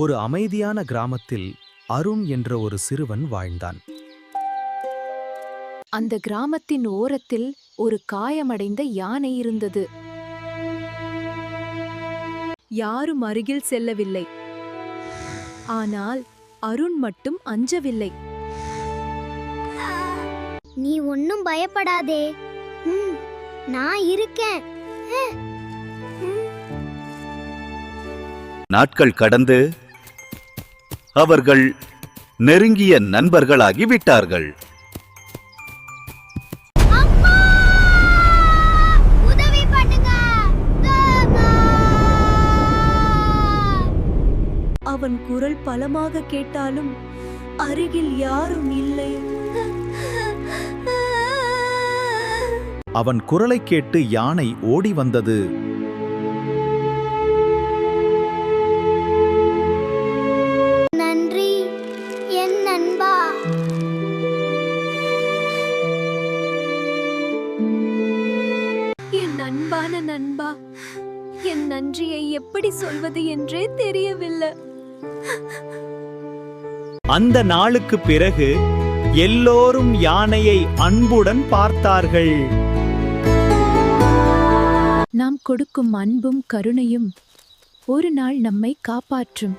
ஒரு அமைதியான கிராமத்தில் அருண் என்ற ஒரு சிறுவன் வாழ்ந்தான். அந்த கிராமத்தின் ஓரத்தில் ஒரு காயமடைந்த யானை இருந்தது. யாரும் அருகில் செல்லவில்லை. ஆனால் அருண் மட்டும் அஞ்சவில்லை. நீ ஒன்னும் பயப்படாதே, நான் இருக்கேன். நாட்கள் கடந்து அவர்கள் நெருங்கிய நண்பர்களாகி விட்டார்கள். அவன் குரல் பலமாக கேட்டாலும் அருகில் யாரும் இல்லை. அவன் குரலை கேட்டு யானை ஓடி வந்தது. நன்றி என் நண்பா. என் அன்பான நண்பா, என் நன்றியை எப்படி சொல்வது என்றே தெரியவில்லை. அந்த நாளுக்கு பிறகு எல்லோரும் யானையை அன்புடன் பார்த்தார்கள். நாம் கொடுக்கும் அன்பும் கருணையும் ஒரு நாள் நம்மை காப்பாற்றும்.